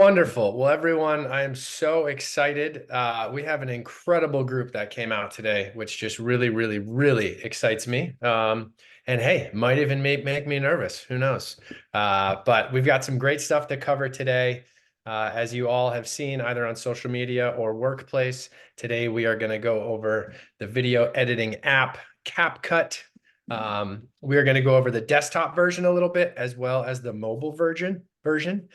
Wonderful. Well, everyone, I am so excited. We have an incredible group that came out today, which just really, really, really excites me. And hey, might even make me nervous. Who knows? But we've got some great stuff to cover today. As you all have seen, either on social media or workplace, today we are going to go over the video editing app, CapCut. We are going to go over the desktop version a little bit, as well as the mobile version. We're going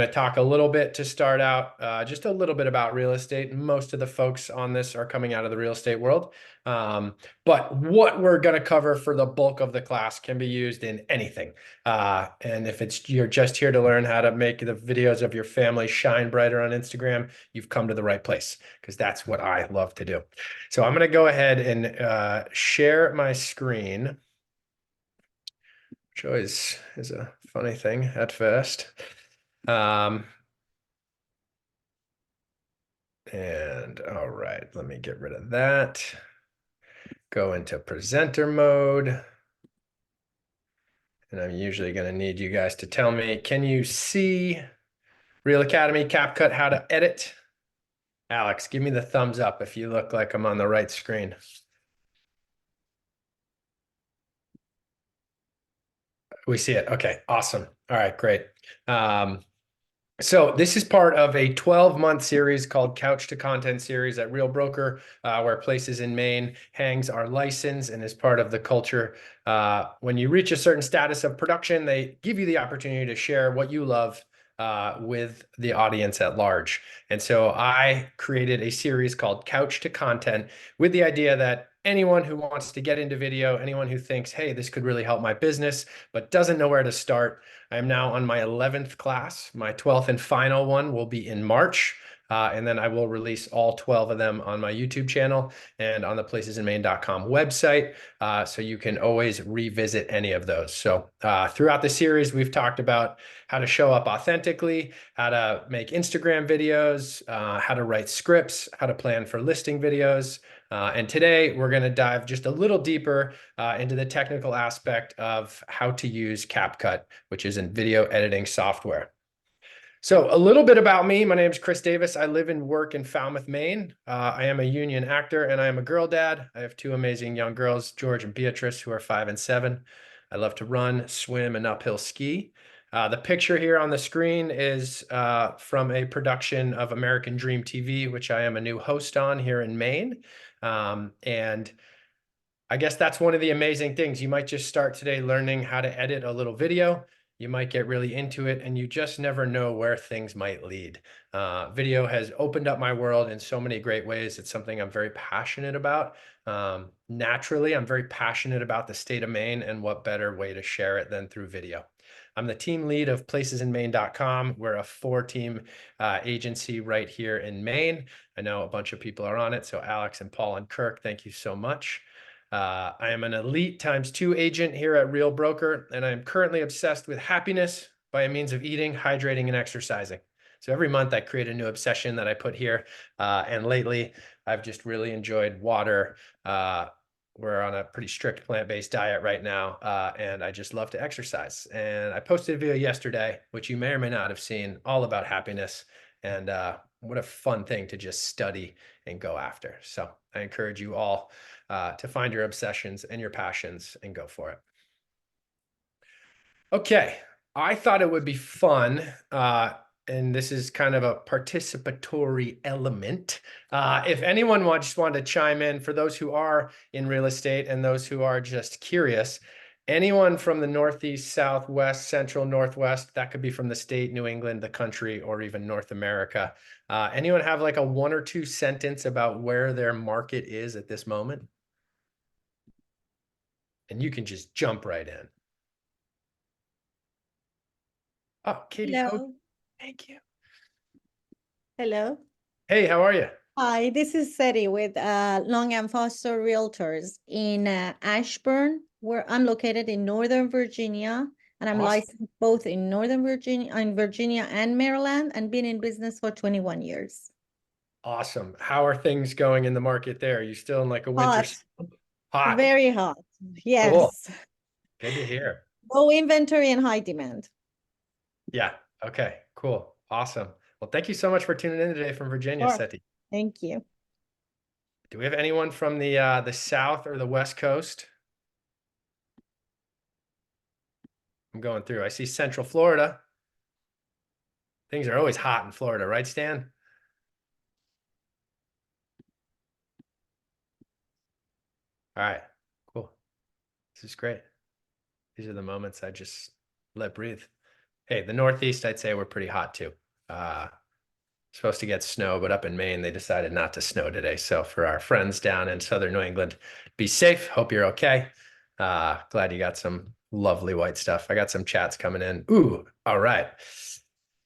to talk a little bit to start out, just a little bit about real estate. Most of the folks on this are coming out of the real estate world. But what we're going to cover for the bulk of the class can be used in anything. And if you're just here to learn how to make the videos of your family shine brighter on Instagram, you've come to the right place, because that's what I love to do. So I'm going to go ahead and share my screen, which always is a funny thing at first. And all right, let me get rid of that. Go into presenter mode. And I'm usually going to need you guys to tell me, can you see Real Academy, CapCut, how to edit? Alex, give me the thumbs up if you look like I'm on the right screen. We see it. Okay, awesome. All right, great. So this is part of a 12-month series called Couch to Content series at Real Broker, where Places in Maine hangs our license and is part of the culture. When you reach a certain status of production, they give you the opportunity to share what you love with the audience at large. And so I created a series called Couch to Content with the idea that anyone who wants to get into video, anyone who thinks, hey, this could really help my business, but doesn't know where to start. I am now on my 11th class. My 12th and final one will be in March. And then I will release all 12 of them on my YouTube channel and on the placesinmaine.com website. So you can always revisit any of those. So throughout the series, we've talked about how to show up authentically, how to make Instagram videos, how to write scripts, how to plan for listing videos. And today we're going to dive just a little deeper into the technical aspect of how to use CapCut, which is a video editing software. So a little bit about me. My name is Chris Davis. I live and work in Falmouth, Maine. I am a union actor and I am a girl dad. I have two amazing young girls, George and Beatrice, who are 5 and 7. I love to run, swim, and uphill ski. The picture here on the screen is from a production of American Dream TV, which I am a new host on here in Maine. And I guess that's one of the amazing things. You might just start today learning how to edit a little video. You might get really into it, and you just never know where things might lead. Video has opened up my world in so many great ways. It's something I'm very passionate about. Naturally, I'm very passionate about the state of Maine, and what better way to share it than through video. I'm the team lead of placesinmaine.com. We're a 4-team agency right here in Maine. I know a bunch of people are on it, so Alex and Paul and Kirk, thank you so much. I am an elite ×2 agent here at Real Broker, and I am currently obsessed with happiness by means of eating, hydrating, and exercising. So every month I create a new obsession that I put here. And lately I've just really enjoyed water. We're on a pretty strict plant-based diet right now, and I just love to exercise. And I posted a video yesterday, which you may or may not have seen, all about happiness. And what a fun thing to just study and go after. So I encourage you all to find your obsessions and your passions and go for it. Okay, I thought it would be fun, and this is kind of a participatory element. If anyone just wanted to chime in, for those who are in real estate and those who are just curious, anyone from the Northeast, Southwest, Central, Northwest, that could be from the state, New England, the country, or even North America. Anyone have like a 1 or 2 sentence about where their market is at this moment? And you can just jump right in. Oh, Katie Code. Hello. Thank you. Hello. Hey, how are you? Hi, this is Seti with Long and Foster Realtors in Ashburn, where I'm located in Northern Virginia, and I'm Awesome. licensed both in Northern Virginia, and Maryland, and been in business for 21 years. Awesome. How are things going in the market there? Are you still in like a winter? Hot, Hot. very hot. Cool. Yes. Good to hear. Low inventory and high demand. Yeah. Okay, cool. Awesome. Well, thank you so much for tuning in today from Virginia, Sure. Seti. Thank you. Do we have anyone from the South or the West Coast? I'm going through. I see Central Florida. Things are always hot in Florida, right, Stan? All right, cool. This is great. These are the moments I just let breathe. Hey, the Northeast, I'd say we're pretty hot too. Supposed to get snow, but up in Maine, they decided not to snow today. So for our friends down in southern New England, be safe. Hope you're okay. Glad you got some lovely white stuff. I got some chats coming in. Ooh, all right.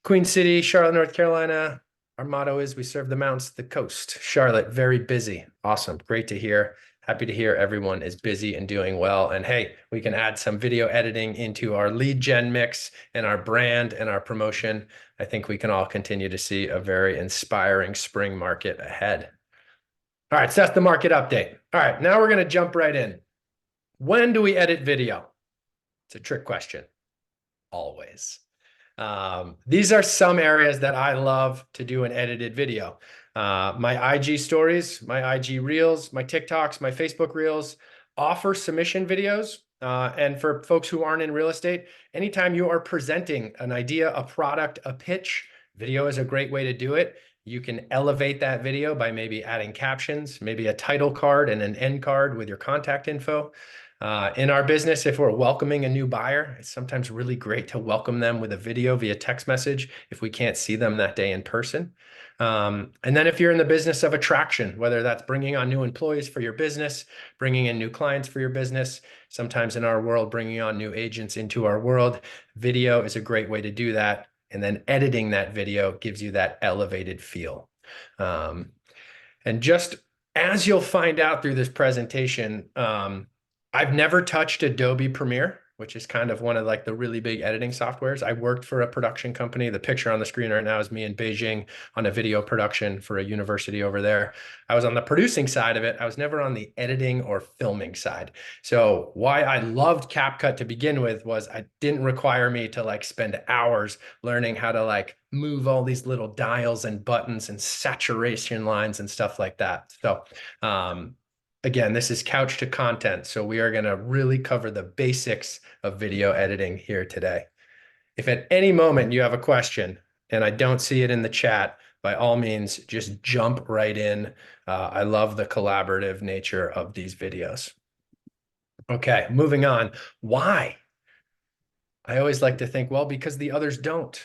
Queen City, Charlotte, North Carolina. Our motto is we serve the mountains, the coast. Charlotte, very busy. Awesome. Great to hear. Happy to hear everyone is busy and doing well. And hey, we can add some video editing into our lead gen mix and our brand and our promotion. I think we can all continue to see a very inspiring spring market ahead. All right, so that's the market update. All right, now we're going to jump right in. When do we edit video? It's a trick question. Always. These are some areas that I love to do an edited video. My IG stories, my IG reels, my TikToks, my Facebook reels offer submission videos. And for folks who aren't in real estate, anytime you are presenting an idea, a product, a pitch, video is a great way to do it. You can elevate that video by maybe adding captions, maybe a title card and an end card with your contact info. In our business, if we're welcoming a new buyer, it's sometimes really great to welcome them with a video via text message if we can't see them that day in person. And then if you're in the business of attraction, whether that's bringing on new employees for your business, bringing in new clients for your business, sometimes in our world, bringing on new agents into our world, video is a great way to do that. And then editing that video gives you that elevated feel. And just as you'll find out through this presentation, I've never touched Adobe Premiere, which is kind of one of like the really big editing softwares. I worked for a production company. The picture on the screen right now is me in Beijing on a video production for a university over there. I was on the producing side of it. I was never on the editing or filming side. So why I loved CapCut to begin with was it didn't require me to like spend hours learning how to like move all these little dials and buttons and saturation lines and stuff like that. So, again, this is couch to content, so we are going to really cover the basics of video editing here today. If at any moment you have a question and I don't see it in the chat, by all means, just jump right in. I love the collaborative nature of these videos. Okay, moving on. Why? I always like to think, well, because the others don't.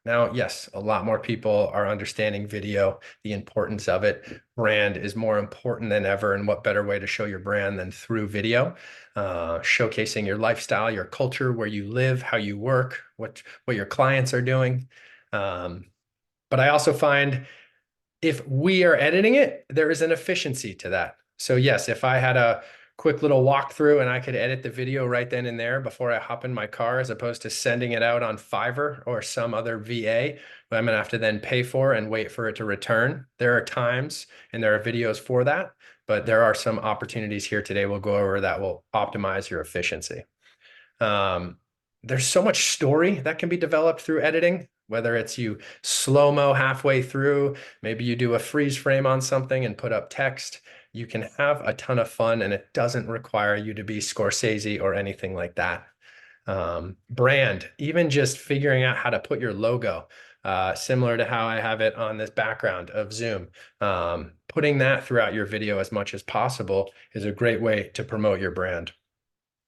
Now, yes, a lot more people are understanding video, the importance of it. Brand is more important than ever. And what better way to show your brand than through video? Showcasing your lifestyle, your culture, where you live, how you work, what your clients are doing. But I also find if we are editing it, there is an efficiency to that. So yes, if I had a quick little walkthrough and I could edit the video right then and there before I hop in my car, as opposed to sending it out on Fiverr or some other VA, but I'm gonna have to then pay for and wait for it to return. There are times and there are videos for that, but there are some opportunities here today we'll go over that will optimize your efficiency. There's so much story that can be developed through editing, whether it's you slow-mo halfway through, maybe you do a freeze frame on something and put up text. You can have a ton of fun and it doesn't require you to be Scorsese or anything like that. Brand, even just figuring out how to put your logo, similar to how I have it on this background of Zoom. Putting that throughout your video as much as possible is a great way to promote your brand.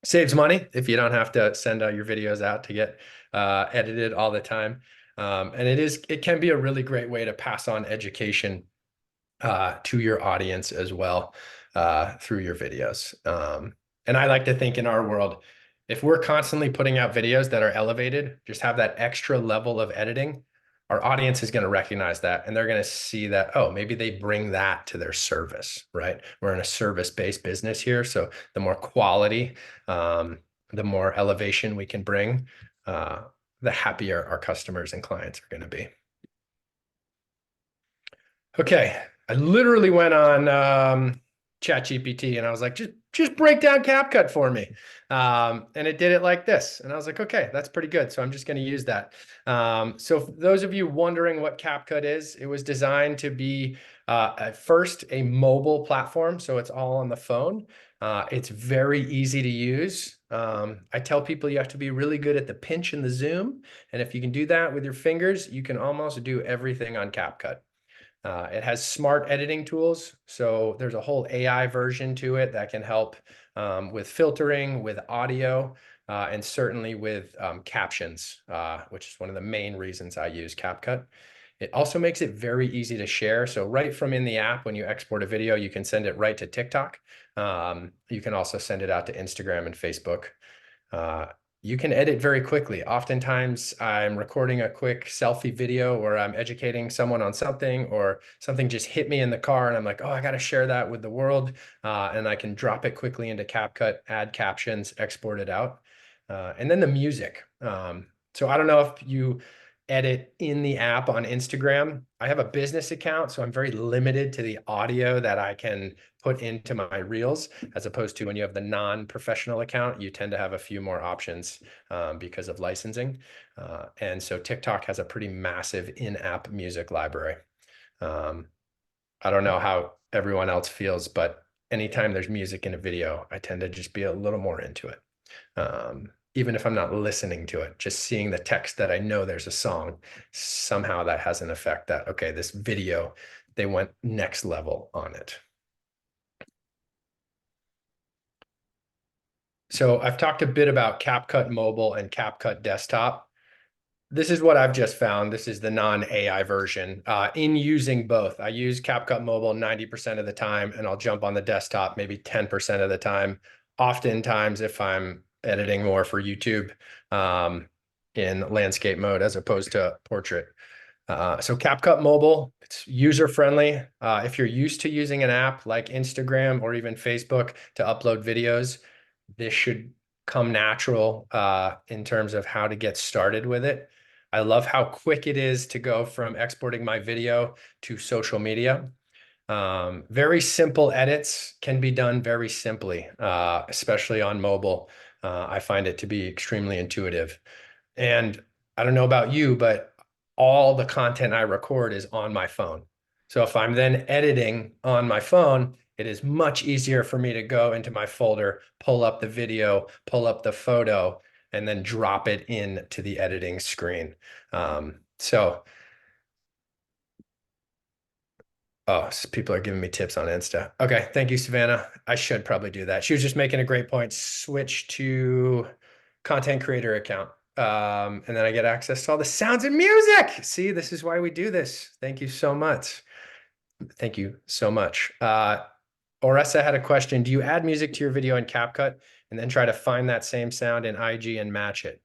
Saves money if you don't have to send your videos out to get edited all the time. And it can be a really great way to pass on education to your audience as well through your videos. And I like to think in our world, if we're constantly putting out videos that are elevated, just have that extra level of editing, our audience is going to recognize that and they're going to see that, oh, maybe they bring that to their service, right? We're in a service-based business here. So the more quality, the more elevation we can bring, the happier our customers and clients are going to be. Okay, I literally went on ChatGPT and I was like, just break down CapCut for me. And it did it like this. And I was like, okay, that's pretty good. So I'm just going to use that. So for those of you wondering what CapCut is, it was designed to be at first a mobile platform. So it's all on the phone. It's very easy to use. I tell people you have to be really good at the pinch and the zoom. And if you can do that with your fingers, you can almost do everything on CapCut. It has smart editing tools. So there's a whole AI version to it that can help with filtering, with audio, and certainly with captions, which is one of the main reasons I use CapCut. It also makes it very easy to share. So right from in the app, when you export a video, you can send it right to TikTok. You can also send it out to Instagram and Facebook. Uh, you can edit very quickly. Oftentimes, I'm recording a quick selfie video where I'm educating someone on something, or something just hit me in the car and I'm like, oh, I got to share that with the world. And I can drop it quickly into CapCut, add captions, export it out. And then the music. So I don't know if you edit in the app on Instagram. I have a business account, so I'm very limited to the audio that I can put into my reels, as opposed to when you have the non-professional account, you tend to have a few more options because of licensing. And so TikTok has a pretty massive in-app music library. I don't know how everyone else feels, but anytime there's music in a video, I tend to just be a little more into it. Even if I'm not listening to it, just seeing the text that I know there's a song, somehow that has an effect that, okay, this video, they went next level on it. So I've talked a bit about CapCut Mobile and CapCut Desktop. This is what I've just found. This is the non-AI version. In using both, I use CapCut Mobile 90% of the time, and I'll jump on the desktop maybe 10% of the time. Oftentimes, if I'm editing more for YouTube in landscape mode as opposed to portrait. So CapCut Mobile, it's user-friendly. If you're used to using an app like Instagram or even Facebook to upload videos, this should come natural in terms of how to get started with it. I love how quick it is to go from exporting my video to social media. Very simple edits can be done very simply, especially on mobile. I find it to be extremely intuitive. And I don't know about you, but all the content I record is on my phone. So if I'm then editing on my phone, it is much easier for me to go into my folder, pull up the video, pull up the photo, and then drop it into the editing screen. So people are giving me tips on Insta. Okay, thank you, Savannah. I should probably do that. She was just making a great point. Switch to content creator account. And then I get access to all the sounds and music. See, this is why we do this. Thank you so much. Thank you so much. Oressa had a question. Do you add music to your video in CapCut and then try to find that same sound in IG and match it?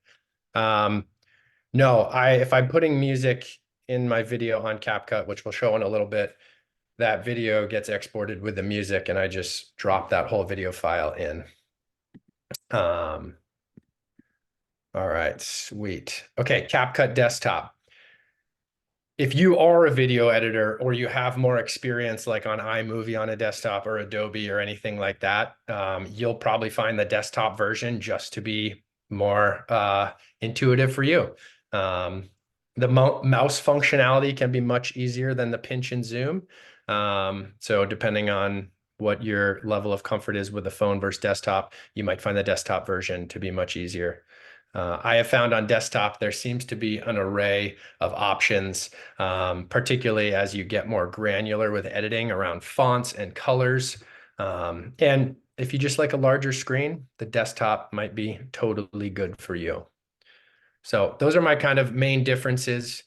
No, if I'm putting music in my video on CapCut, which we'll show in a little bit, that video gets exported with the music and I just drop that whole video file in. All right, sweet. Okay, CapCut Desktop. If you are a video editor or you have more experience like on iMovie on a desktop or Adobe or anything like that, you'll probably find the desktop version just to be more intuitive for you. The mouse functionality can be much easier than the pinch and zoom. So depending on what your level of comfort is with the phone versus desktop, you might find the desktop version to be much easier. I have found on desktop, there seems to be an array of options, particularly as you get more granular with editing around fonts and colors. And if you just like a larger screen, the desktop might be totally good for you. So those are my kind of main differences.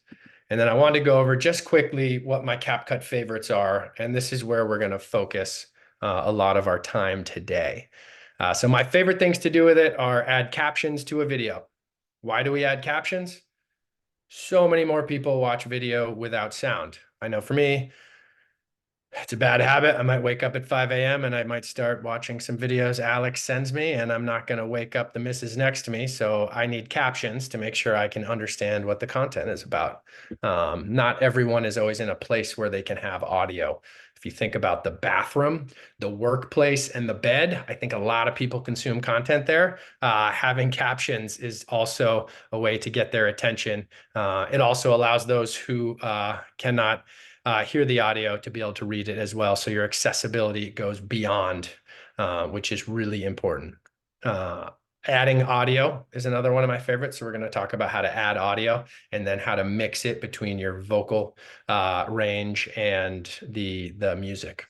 And then I wanted to go over just quickly what my CapCut favorites are. And this is where we're going to focus a lot of our time today. So my favorite things to do with it are add captions to a video. Why do we add captions? So many more people watch video without sound. I know for me, it's a bad habit. I might wake up at 5 a.m. and I might start watching some videos Alex sends me, and I'm not going to wake up the missus next to me. So I need captions to make sure I can understand what the content is about. Not everyone is always in a place where they can have audio. If you think about the bathroom, the workplace, and the bed, I think a lot of people consume content there. Having captions is also a way to get their attention. It also allows those who cannot hear the audio to be able to read it as well. So your accessibility goes beyond, which is really important. Uh, Adding audio is another one of my favorites. So we're going to talk about how to add audio and then how to mix it between your vocal range and the music.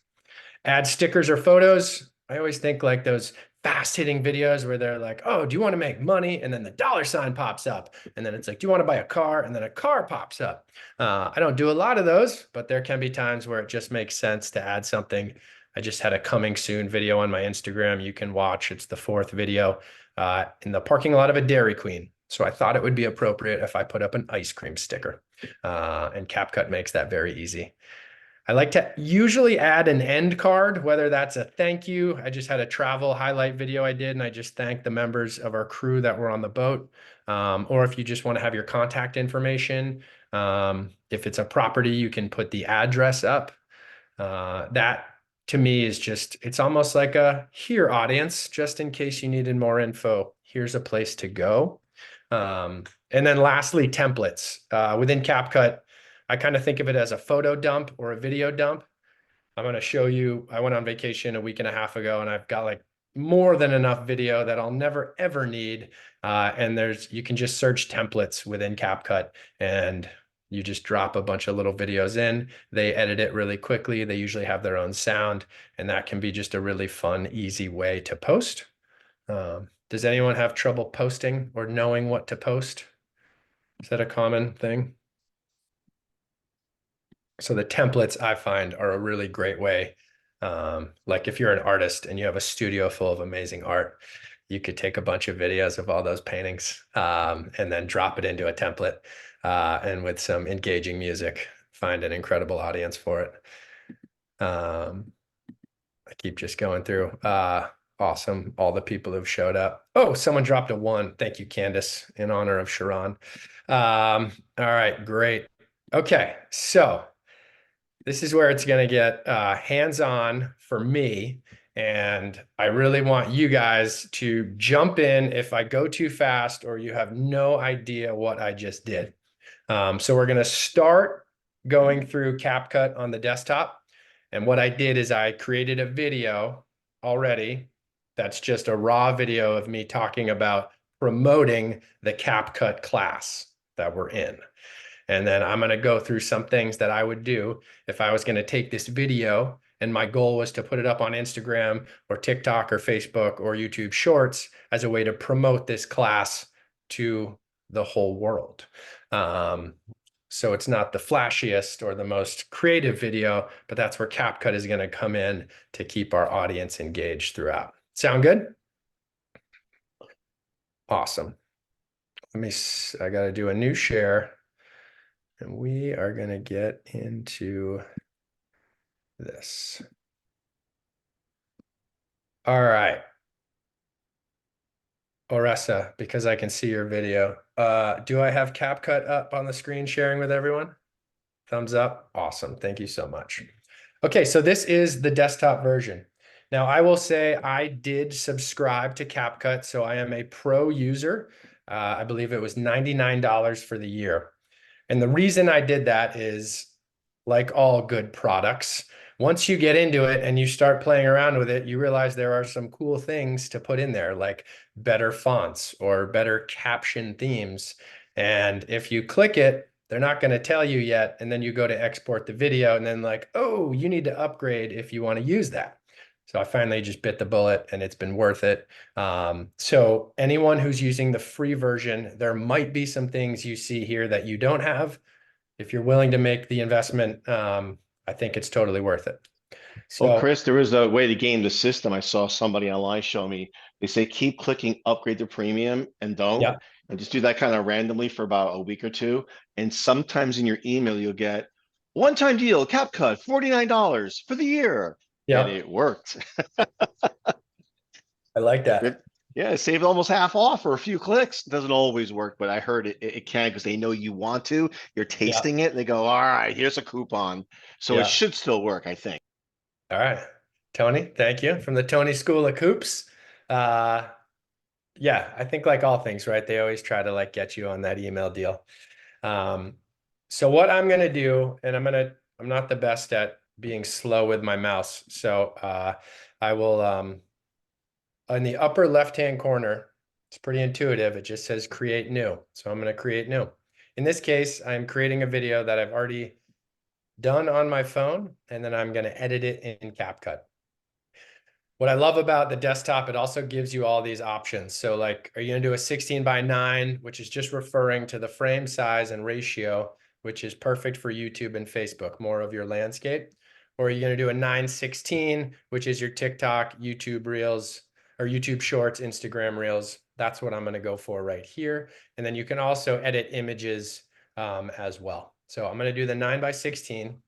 Add stickers or photos. I always think like those fast hitting videos where they're like, oh, do you want to make money? And then the dollar sign pops up. And then it's like, do you want to buy a car? And then a car pops up. I don't do a lot of those, but there can be times where it just makes sense to add something. I just had a coming soon video on my Instagram you can watch. It's the fourth video in the parking lot of a Dairy Queen. So I thought it would be appropriate if I put up an ice cream sticker. And CapCut makes that very easy. I like to usually add an end card, whether that's a thank you. I just had a travel highlight video I did, and I just thanked the members of our crew that were on the boat. Or if you just want to have your contact information, if it's a property, you can put the address up. That to me is just, it's almost like a here audience, just in case you needed more info. Here's a place to go. And then lastly, templates. Within CapCut, I kind of think of it as a photo dump or a video dump. I'm going to show you, I went on vacation a week and a half ago and I've got like more than enough video that I'll never ever need. And you can just search templates within CapCut and you just drop a bunch of little videos in. They edit it really quickly. They usually have their own sound, and that can be just a really fun, easy way to post. Does anyone have trouble posting or knowing what to post? Is that a common thing? So the templates I find are a really great way. Like if you're an artist and you have a studio full of amazing art, you could take a bunch of videos of all those paintings and then drop it into a template and with some engaging music, find an incredible audience for it. I keep just going through. Awesome. All the people who've showed up. Oh, someone dropped a 1. Thank you, Candace, in honor of Sharon. All right, great. Okay, so this is where it's going to get hands-on for me. And I really want you guys to jump in if I go too fast or you have no idea what I just did. So we're going to start going through CapCut on the desktop. And what I did is I created a video already. That's just a raw video of me talking about promoting the CapCut class that we're in. And then I'm going to go through some things that I would do if I was going to take this video and my goal was to put it up on Instagram or TikTok or Facebook or YouTube Shorts as a way to promote this class to the whole world. So it's not the flashiest or the most creative video, but that's where CapCut is going to come in to keep our audience engaged throughout. Sound good? Awesome. I got to do a new share. And we are going to get into this. All right. Oressa, because I can see your video. Do I have CapCut up on the screen sharing with everyone? Thumbs up. Awesome. Thank you so much. Okay, so this is the desktop version. Now, I will say I did subscribe to CapCut, so I am a pro user. I believe it was $99 for the year. And the reason I did that is, like all good products, once you get into it and you start playing around with it, you realize there are some cool things to put in there, like better fonts or better caption themes. And if you click it, they're not going to tell you yet. And then you go to export the video and then like, oh, you need to upgrade if you want to use that. So I finally just bit the bullet and it's been worth it. So anyone who's using the free version, there might be some things you see here that you don't have. If you're willing to make the investment, I think it's totally worth it. Well, So Chris, there is a way to game the system. I saw somebody online show me. They say keep clicking upgrade to premium and don't. yeah, And just do that kind of randomly for about a week or two. And sometimes in your email, you'll get one-time deal, CapCut, $49 for the year. And yeah, it worked. I like that. Yeah, it saved almost half off for a few clicks. Doesn't always work, but I heard it can because they know you want to. You're Yeah, tasting it. They go, all right, here's a coupon. So it yeah. should still work, I think. All right. Tony, thank you. From the Tony School of Coops. Yeah, I think like all things, right? They always try to like get you on that email deal. So what I'm gonna do, and I'm not the best at being slow with my mouse. So I will in the upper left-hand corner, it's pretty intuitive. It just says create new. So I'm gonna create new. In this case, I'm creating a video that I've already done on my phone, and then I'm gonna edit it in CapCut. What I love about the desktop, it also gives you all these options. So like, are you gonna do a 16:9, which is just referring to the frame size and ratio, which is perfect for YouTube and Facebook, more of your landscape? Or are you gonna do a 9:16, which is your TikTok, YouTube Reels, or YouTube Shorts, Instagram Reels? That's what I'm gonna go for right here. And then you can also edit images as well. So I'm gonna do the 9:16.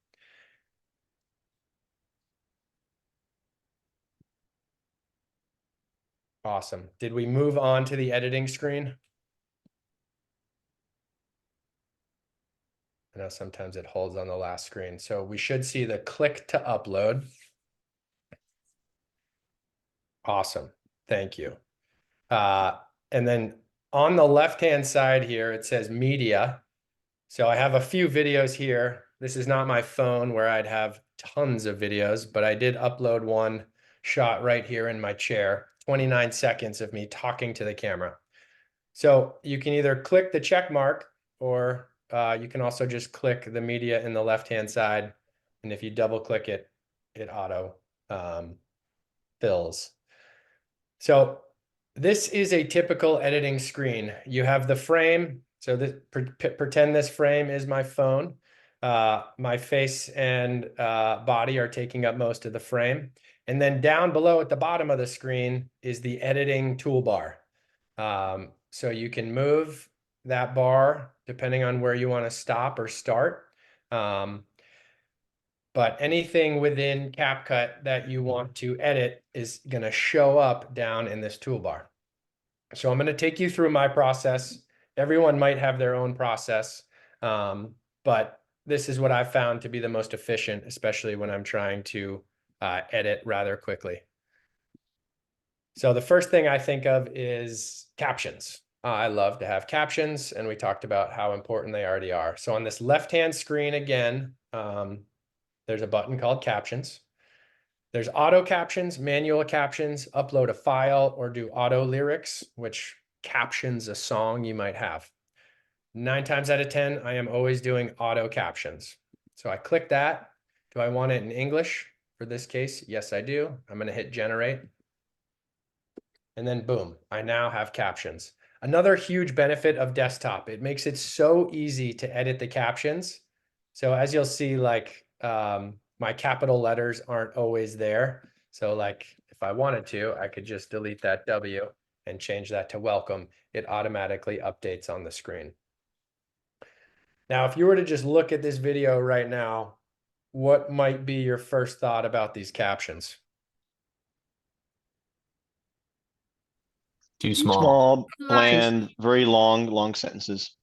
Awesome. Did we move on to the editing screen? I know sometimes it holds on the last screen. So we should see the click to upload. Awesome. Thank you. And then on the left-hand side here, it says media. So I have a few videos here. This is not my phone where I'd have tons of videos, but I did upload one shot right here in my chair, 29 seconds of me talking to the camera. So you can either click the check mark, or you can also just click the media in the left-hand side. And if you double click it, it auto fills. So this is a typical editing screen. You have the frame. So this, pretend this frame is my phone. My face and body are taking up most of the frame. And then down below at the bottom of the screen is the editing toolbar. So you can move that bar depending on where you want to stop or start. But anything within CapCut that you want to edit is going to show up down in this toolbar. So I'm going to take you through my process. Everyone might have their own process, but this is what I've found to be the most efficient, especially when I'm trying to edit rather quickly. So the first thing I think of is captions. I love to have captions, and we talked about how important they already are. So on this left-hand screen again, there's a button called captions. There's auto captions, manual captions, upload a file, or do auto lyrics, which captions a song you might have. 9 times out of 10, I am always doing auto captions. So I click that. Do I want it in English for this case? Yes, I do. I'm going to hit generate. And then boom, I now have captions. Another huge benefit of desktop, it makes it so easy to edit the captions. So as you'll see, like my capital letters aren't always there. So like if I wanted to, I could just delete that W and change that to welcome. It automatically updates on the screen. Now, if you were to just look at this video right now, what might be your first thought about these captions? Too Too small. small, bland, very long sentences.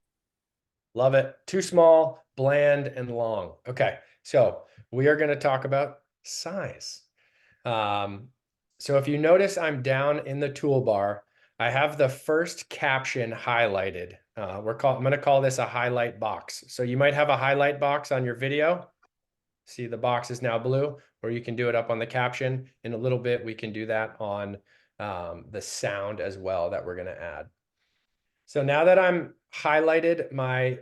Love it. Too small, bland, and long. Okay, so we are going to talk about size. So if you notice, I'm down in the toolbar. I have the first caption highlighted. I'm going to call this a highlight box. So you might have a highlight box on your video. See, the box is now blue, or you can do it up on the caption. In a little bit, we can do that on the sound as well that we're going to add. So now that I'm highlighted my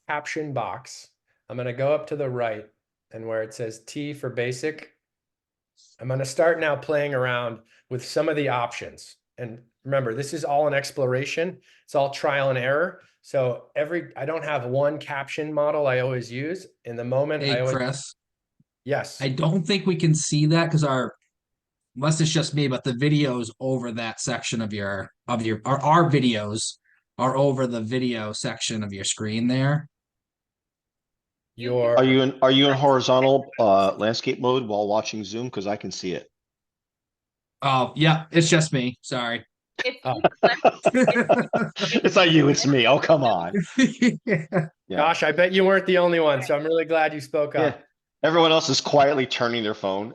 caption box, I'm going to go up to the right, and where it says T for basic, I'm going to start now playing around with some of the options. And remember, this is all an exploration. It's all trial and error. So I don't have one caption model I always use. In the moment, Hey, Chris, yes. I don't think we can see that because unless it's just me, but the videos over that section of our videos are over the video section of your screen there. Are you in horizontal landscape mode while watching Zoom? Because I can see it. Oh, yeah, it's just me. Sorry. It's not you, it's me. Oh, come on. Yeah. Yeah. Gosh, I bet you weren't the only one. So I'm really glad you spoke Yeah. up. Everyone else is quietly turning their phone.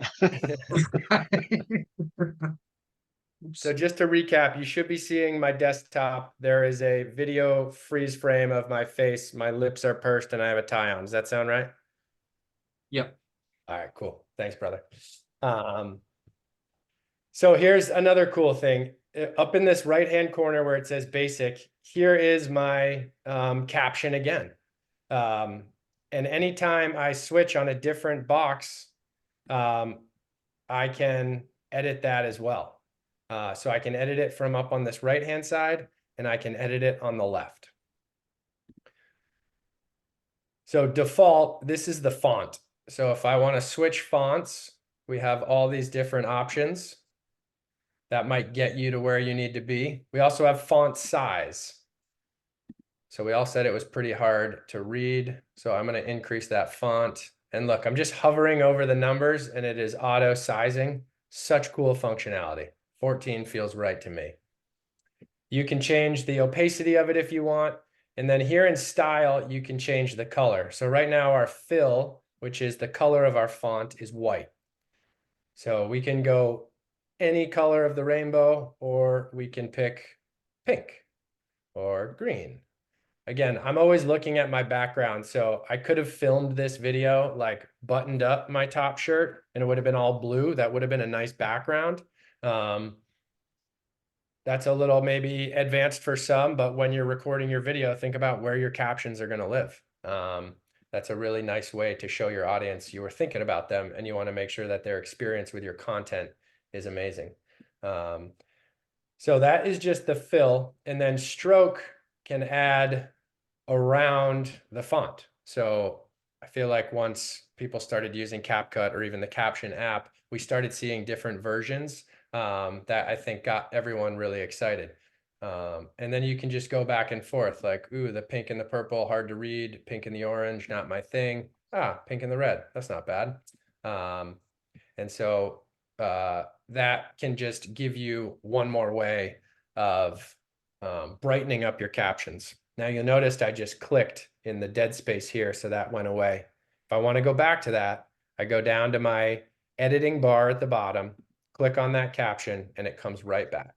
So just to recap, you should be seeing my desktop. There is a video freeze frame of my face. My lips are pursed and I have a tie on. Does that sound right? Yep. All right, cool. Thanks, brother. So here's another cool thing. Up in this right-hand corner where it says basic, here is my caption again. And anytime I switch on a different box, I can edit that as well. So I can edit it from up on this right-hand side, and I can edit it on the left. So default, this is the font. So if I want to switch fonts, we have all these different options that might get you to where you need to be. We also have font size. So we all said it was pretty hard to read. So I'm going to increase that font. And look, I'm just hovering over the numbers and it is auto sizing. Such cool functionality. 14 feels right to me. You can change the opacity of it if you want. And then here in style, you can change the color. So right now our fill, which is the color of our font, is white. So we can go any color of the rainbow, or we can pick pink or green. Again, I'm always looking at my background. So I could have filmed this video like buttoned up my top shirt and it would have been all blue. That would have been a nice background. That's a little maybe advanced for some, but when you're recording your video, think about where your captions are going to live. That's a really nice way to show your audience you were thinking about them and you want to make sure that their experience with your content is amazing. So that is just the fill, and then stroke can add around the font. So I feel like once people started using CapCut or even the Caption app, we started seeing different versions that I think got everyone really excited. And then you can just go back and forth like, ooh, the pink and the purple, hard to read, pink and the orange, not my thing. Pink and the red, that's not bad. And so that can just give you one more way of brightening up your captions. Now you'll notice I just clicked in the dead space here, so that went away. If I want to go back to that, I go down to my editing bar at the bottom, click on that caption, and it comes right back.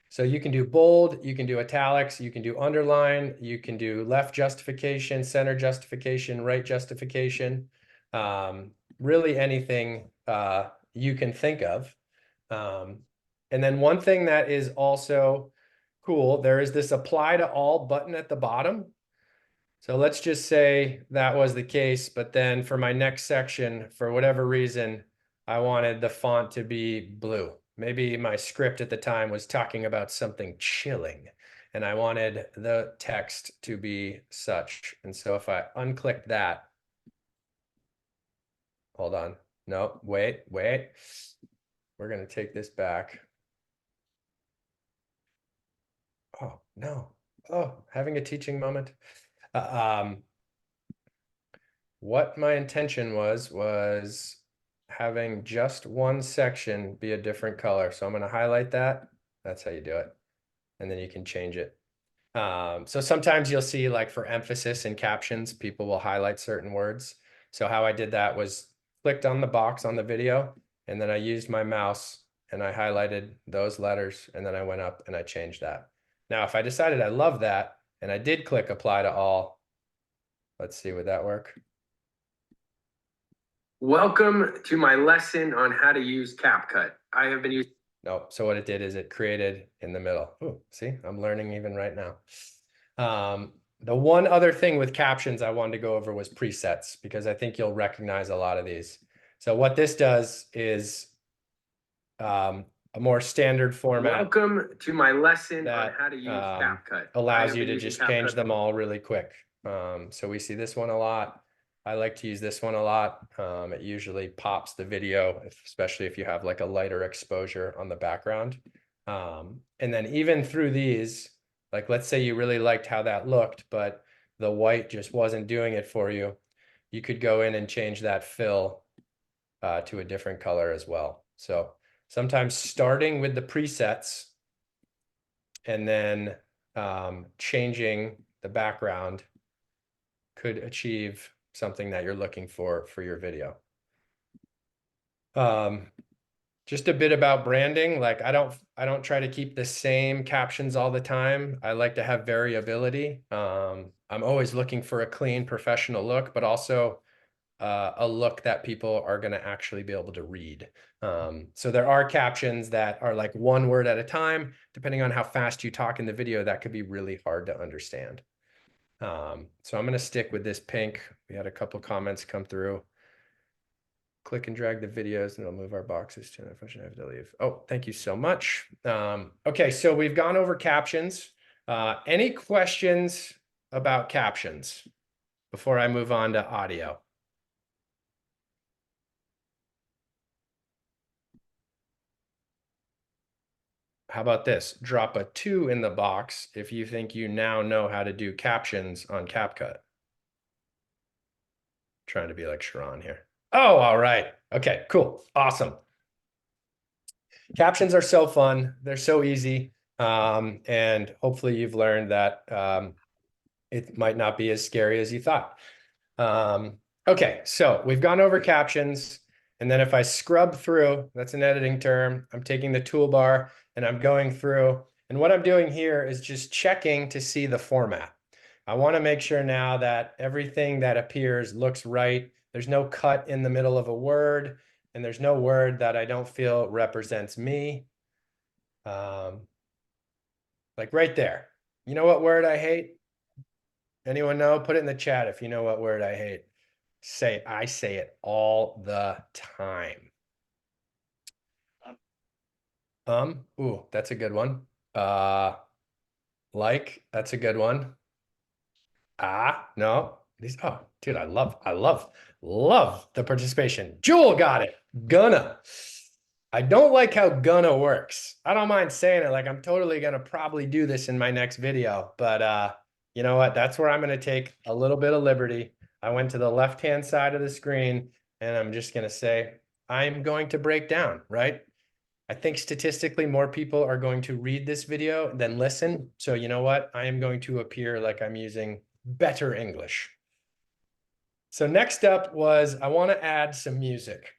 So you can do bold, you can do italics, you can do underline, you can do left justification, center justification, right justification, really anything you can think of. And then one thing that is also cool, there is this apply to all button at the bottom. So let's just say that was the case, but then for my next section, for whatever reason, I wanted the font to be blue. Maybe my script at the time was talking about something chilling and I wanted the text to be such. And so if I unclick that, hold on, no, wait. We're going to take this back. Oh, no. Oh, having a teaching moment. What my intention was having just one section be a different color. So I'm going to highlight that. That's how you do it. And then you can change it. So sometimes you'll see, like, for emphasis in captions, people will highlight certain words. So how I did that was clicked on the box on the video, and then I used my mouse and I highlighted those letters, and then I went up and I changed that. Now, if I decided I love that and I did click apply to all, let's see, would that work? Welcome to my lesson on how to use CapCut. I have been using. Nope. So what it did is it created in the middle. Ooh, see, I'm learning even right now. The one other thing with captions I wanted to go over was presets, because I think you'll recognize a lot of these. So what this does is a more standard format. Welcome to my lesson on how to use CapCut. Allows you to just change them all really quick. So we see this one a lot. I like to use this one a lot. It usually pops the video, especially if you have like a lighter exposure on the background. And then even through these, like, let's say you really liked how that looked, but the white just wasn't doing it for you. You could go in and change that fill to a different color as well. So sometimes starting with the presets and then changing the background could achieve something that you're looking for your video. Just a bit about branding. Like I don't try to keep the same captions all the time. I like to have variability. I'm always looking for a clean, professional look, but also a look that people are going to actually be able to read. So there are captions that are like one word at a time. Depending on how fast you talk in the video, that could be really hard to understand. So I'm going to stick with this pink. We had a couple comments come through. Click and drag the videos and it'll move our boxes to the function I have to leave. Oh, thank you so much. Okay, so we've gone over captions. Any questions about captions before I move on to audio? How about this? Drop a 2 in the box if you think you now know how to do captions on CapCut. Trying to be like Sharon here. Oh, all right. Okay, cool. Awesome. Captions are so fun. They're so easy. And hopefully you've learned that it might not be as scary as you thought. Okay, so we've gone over captions. And then if I scrub through, that's an editing term. I'm taking the toolbar and I'm going through. And what I'm doing here is just checking to see the format. I want to make sure now that everything that appears looks right. There's no cut in the middle of a word, and there's no word that I don't feel represents me. Like right there. You know what word I hate? Anyone know? Put it in the chat if you know what word I hate. I say it all the time. Ooh, that's a good one. Like, that's a good one. No. Oh, dude, I love the participation. Jewel got it. Gonna. I don't like how gonna works. I don't mind saying it. Like I'm totally gonna probably do this in my next video, but you know what? That's where I'm gonna take a little bit of liberty. I went to the left-hand side of the screen and I'm just gonna say, I'm going to break down, right? I think statistically more people are going to read this video than listen. So you know what? I am going to appear like I'm using better English. So next up was I want to add some music.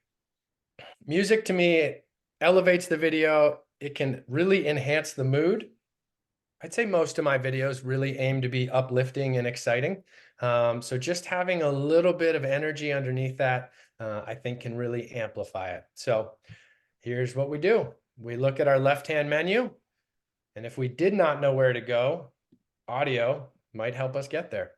Music to me elevates the video. It can really enhance the mood. I'd say most of my videos really aim to be uplifting and exciting. So just having a little bit of energy underneath that, I think can really amplify it. So here's what we do. We look at our left-hand menu, and if we did not know where to go, audio might help us get there.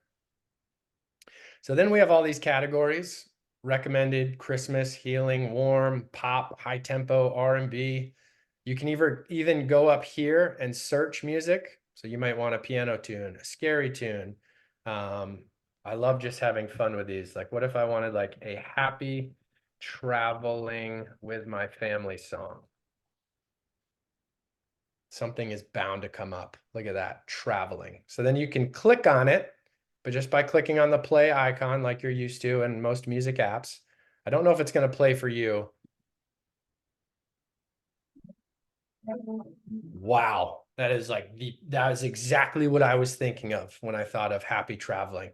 So then we have all these categories: recommended, Christmas, healing, warm, pop, high tempo, R&B. You can even go up here and search music. So you might want a piano tune, a scary tune. I love just having fun with these. Like, what if I wanted like a happy traveling with my family song? Something is bound to come up. Look at that, traveling. So then you can click on it, but just by clicking on the play icon like you're used to in most music apps. I don't know if it's going to play for you. Wow, that is exactly what I was thinking of when I thought of happy traveling.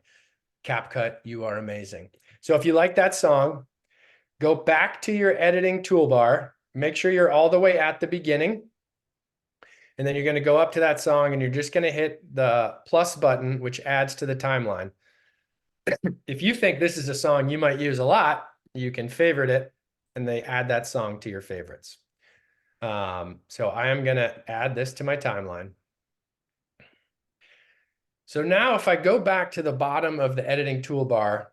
CapCut, you are amazing. So if you like that song, go back to your editing toolbar, make sure you're all the way at the beginning. And then you're going to go up to that song and you're just going to hit the plus button, which adds to the timeline. If you think this is a song you might use a lot, you can favorite it and they add that song to your favorites. So I am going to add this to my timeline. So now if I go back to the bottom of the editing toolbar,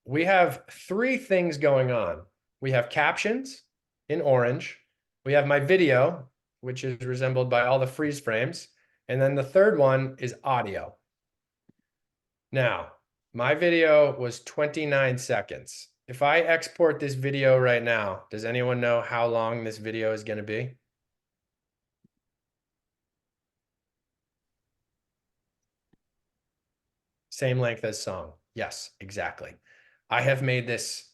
we have 3 things going on. We have captions in orange. We have my video, which is resembled by all the freeze frames. And then the third one is audio. Now, my video was 29 seconds. If I export this video right now, does anyone know how long this video is going to be? Same length as song. Yes, exactly. I have made this,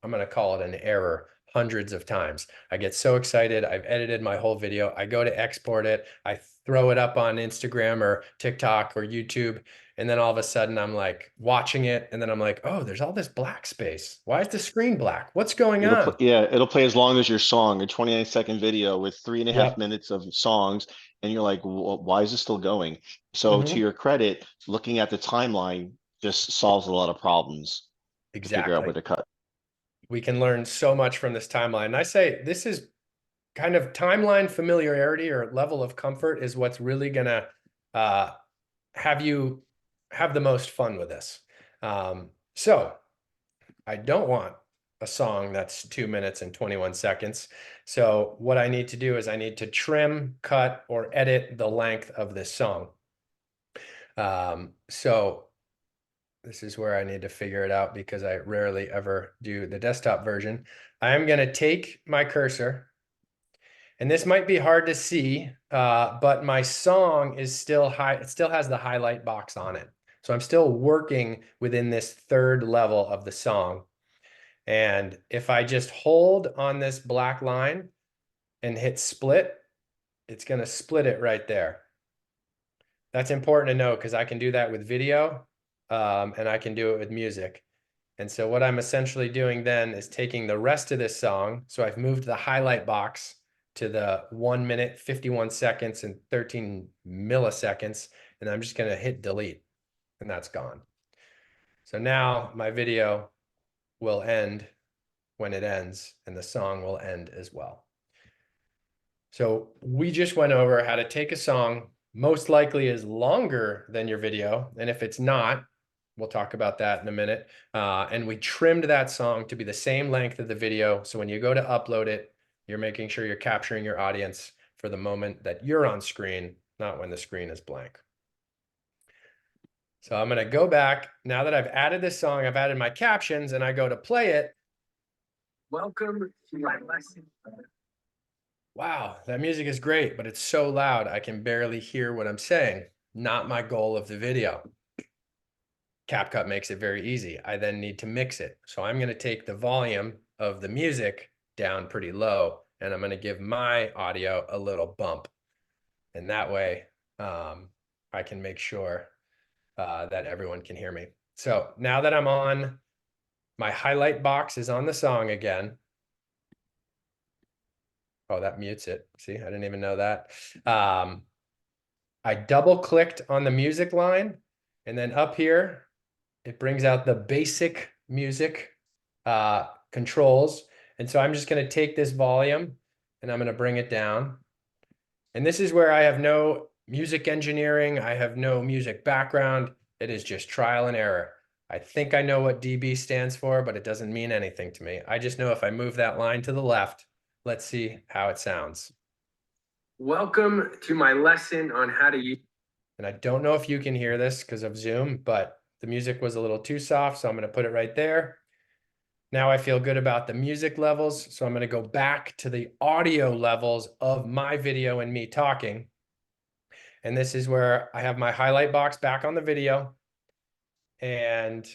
I'm going to call it an error, hundreds of times. I get so excited. I've edited my whole video. I go to export it. I throw it up on Instagram or TikTok or YouTube. And then all of a sudden I'm like watching it, and then I'm like, oh, there's all this black space. Why is the screen black? What's going on? Yeah, it'll play as long as your song, a 29-second video with 3.5 Yep. minutes of songs, and you're like, why is this still going? So to Mhm. your credit, looking at the timeline just solves a lot of problems to figure out Exactly. where to cut. We can learn so much from this timeline. And I say this is kind of timeline familiarity or level of comfort is what's really gonna have you have the most fun with this. So I don't want a song that's 2 minutes and 21 seconds. So what I need to do is I need to trim, cut, or edit the length of this song. So this is where I need to figure it out because I rarely ever do the desktop version. I am going to take my cursor, and this might be hard to see, but my song is still high. It still has the highlight box on it. So I'm still working within this third level of the song. And if I just hold on this black line and hit split, it's going to split it right there. That's important to know because I can do that with video, and I can do it with music. And so what I'm essentially doing then is taking the rest of this song. So I've moved the highlight box to the 1 minute, 51 seconds, and 13 milliseconds. And I'm just going to hit delete, and that's gone. So now my video will end when it ends, and the song will end as well. So we just went over how to take a song, most likely is longer than your video. And if it's not, we'll talk about that in a minute. And we trimmed that song to be the same length of the video. So when you go to upload it, you're making sure you're capturing your audience for the moment that you're on screen, not when the screen is blank. So I'm going to go back. Now that I've added this song, I've added my captions, and I go to play it. Welcome to my lesson. Wow, that music is great, but it's so loud I can barely hear what I'm saying. Not my goal of the video. CapCut makes it very easy. I then need to mix it. So I'm going to take the volume of the music down pretty low, and I'm going to give my audio a little bump. And that way I can make sure that everyone can hear me. So now that I'm on, my highlight box is on the song again. Oh, that mutes it. See, I didn't even know that. I double clicked on the music line, and then up here, it brings out the basic music controls. And so I'm just going to take this volume and I'm going to bring it down. And this is where I have no music engineering. I have no music background. It is just trial and error. I think I know what DB stands for, but it doesn't mean anything to me. I just know if I move that line to the left, let's see how it sounds. Welcome to my lesson on how to use. And I don't know if you can hear this because of Zoom, but the music was a little too soft, so I'm going to put it right there. Now I feel good about the music levels, so I'm going to go back to the audio levels of my video and me talking. And this is where I have my highlight box back on the video. And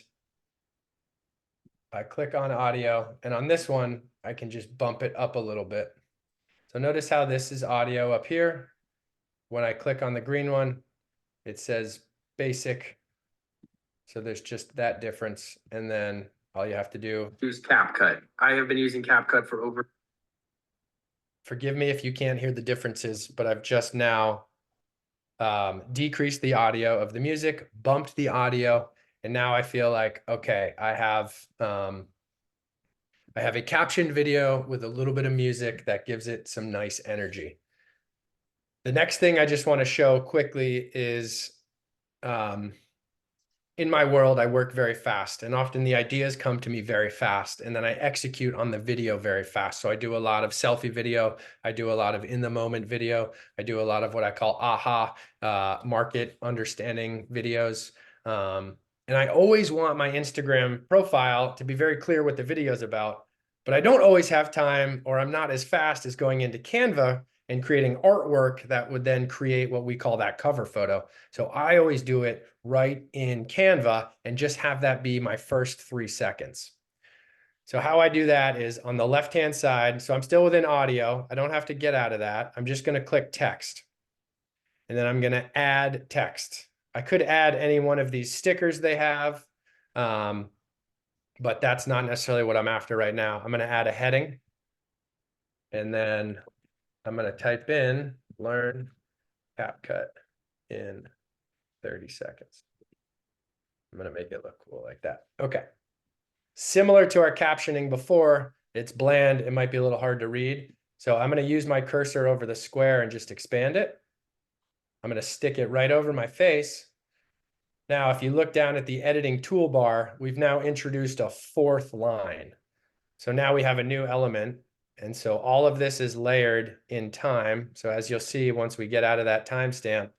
I click on audio, and on this one, I can just bump it up a little bit. So notice how this is audio up here. When I click on the green one, it says basic. So there's just that difference. And then all you have to do is CapCut. I have been using CapCut for over. Forgive me if you can't hear the differences, but I've just now decreased the audio of the music, bumped the audio, and now I feel like, okay, I have a captioned video with a little bit of music that gives it some nice energy. The next thing I just want to show quickly is in my world, I work very fast, and often the ideas come to me very fast, and then I execute on the video very fast. So I do a lot of selfie video. I do a lot of in the moment video. I do a lot of what I call aha market understanding videos. And I always want my Instagram profile to be very clear what the video is about, but I don't always have time, or I'm not as fast as going into Canva and creating artwork that would then create what we call that cover photo. So I always do it right in Canva and just have that be my first 3 seconds. So how I do that is on the left-hand side. So I'm still within audio. I don't have to get out of that. I'm just going to click text. And then I'm going to add text. I could add any one of these stickers they have, but that's not necessarily what I'm after right now. I'm going to add a heading, and then I'm going to type in learn CapCut in 30 seconds. I'm going to make it look cool like that. Okay. Similar to our captioning before, it's bland. It might be a little hard to read. So I'm going to use my cursor over the square and just expand it. I'm going to stick it right over my face. Now, if you look down at the editing toolbar, we've now introduced a fourth line. So now we have a new element. And so all of this is layered in time. So as you'll see, once we get out of that timestamp,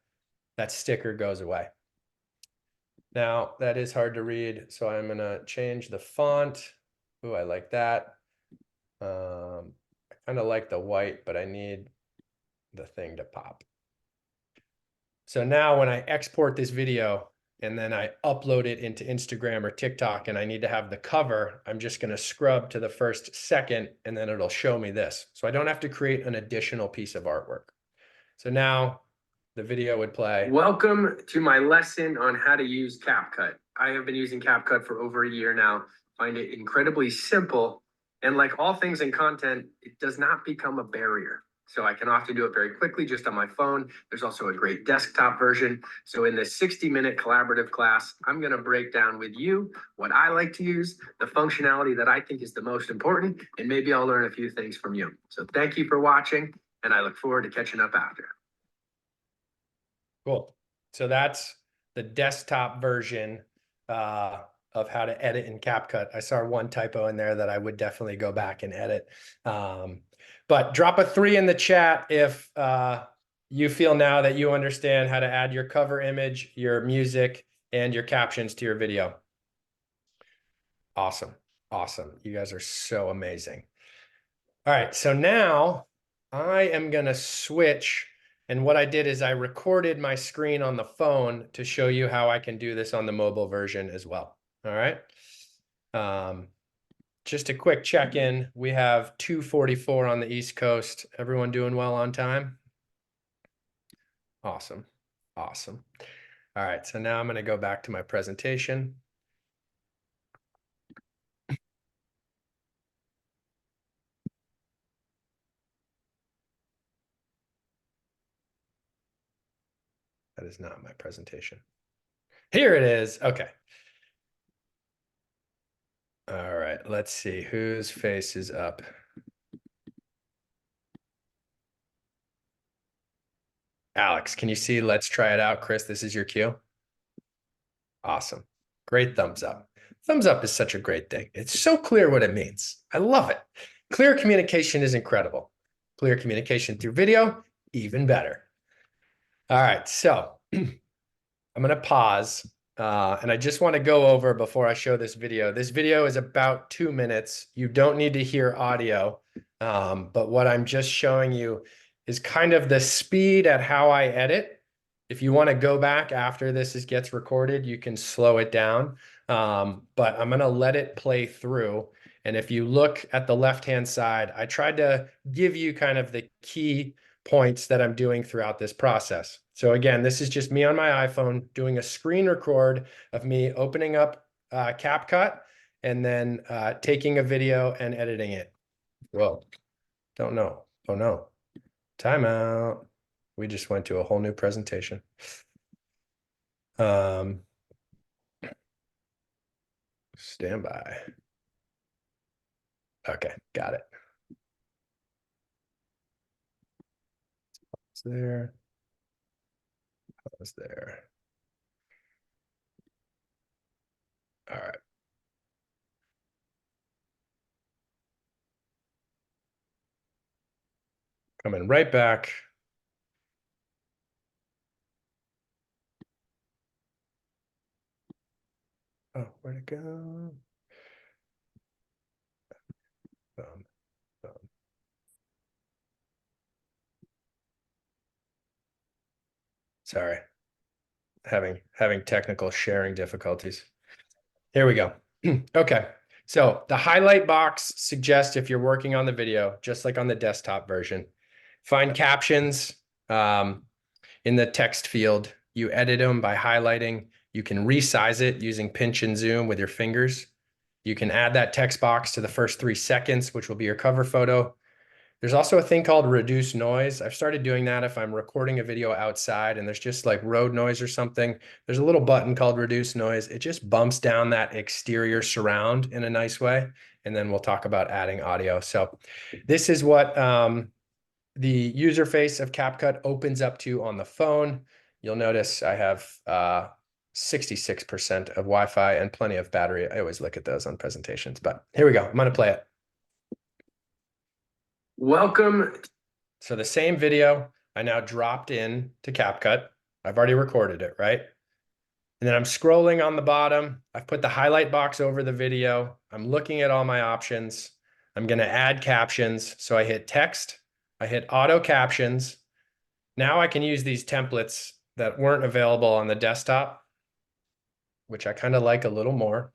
that sticker goes away. Now, that is hard to read, so I'm going to change the font. Ooh, I like that. I kind of like the white, but I need the thing to pop. So now when I export this video and then I upload it into Instagram or TikTok and I need to have the cover, I'm just going to scrub to the first second and then it'll show me this. So I don't have to create an additional piece of artwork. So now the video would play. Welcome to my lesson on how to use CapCut. I have been using CapCut for over a year now. Find it incredibly simple. And like all things in content, it does not become a barrier. So I can often do it very quickly just on my phone. There's also a great desktop version. So in this 60-minute collaborative class, I'm going to break down with you what I like to use, the functionality that I think is the most important, and maybe I'll learn a few things from you. So thank you for watching, and I look forward to catching up after. Cool. So that's the desktop version of how to edit in CapCut. I saw one typo in there that I would definitely go back and edit. But drop a 3 in the chat if you feel now that you understand how to add your cover image, your music, and your captions to your video. Awesome. Awesome. You guys are so amazing. All right. So now I am going to switch. And what I did is I recorded my screen on the phone to show you how I can do this on the mobile version as well. All right. Just a quick check-in. We have 2:44 on the East Coast. Everyone doing well on time? Awesome. Awesome. All right. So now I'm going to go back to my presentation. That is not my presentation. Here it is. Okay. All right. Let's see whose face is up. Alex, can you see? Let's try it out. Chris, this is your cue. Awesome. Great thumbs up. Thumbs up is such a great thing. It's so clear what it means. I love it. Clear communication is incredible. Clear communication through video, even better. All right. So I'm going to pause. And I just want to go over before I show this video. This video is about 2 minutes. You don't need to hear audio. But what I'm just showing you is kind of the speed at how I edit. If you want to go back after this gets recorded, you can slow it down. But I'm going to let it play through. And if you look at the left-hand side, I tried to give you kind of the key points that I'm doing throughout this process. So again, this is just me on my iPhone doing a screen record of me opening up CapCut and then taking a video and editing it. Whoa, don't know. Oh no, timeout. We just went to a whole new presentation. Stand by. Okay, got it. It's there. Pause there. All right. Coming right back. Oh, where'd it go? Sorry, having technical sharing difficulties. Here we go. Okay, so the highlight box suggests if you're working on the video, just like on the desktop version, find captions in the text field. You edit them by highlighting. You can resize it using pinch and zoom with your fingers. You can add that text box to the first 3 seconds, which will be your cover photo. There's also a thing called reduce noise. I've started doing that if I'm recording a video outside and there's just like road noise or something. There's a little button called reduce noise. It just bumps down that exterior surround in a nice way. And then we'll talk about adding audio. So this is what the user face of CapCut opens up to on the phone. You'll notice I have 66% of Wi-Fi and plenty of battery. I always look at those on presentations, but here we go. I'm going to play it. Welcome. So the same video I now dropped in to CapCut. I've already recorded it, right? And then I'm scrolling on the bottom. I've put the highlight box over the video. I'm looking at all my options. I'm going to add captions. So I hit text. I hit auto captions. Now I can use these templates that weren't available on the desktop, which I kind of like a little more.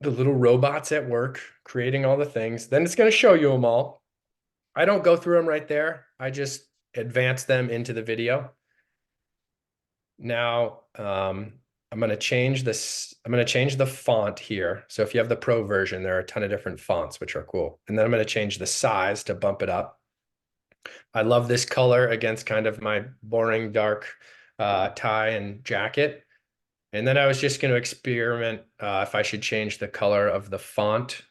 The little robots at work creating all the things. Then it's going to show you them all. I don't go through them right there. I just advance them into the video. Now I'm going to change this. I'm going to change the font here. So if you have the Pro version, there are a ton of different fonts, which are cool. And then I'm going to change the size to bump it up. I love this color against kind of my boring dark tie and jacket. And then I was just going to experiment if I should change the color of the font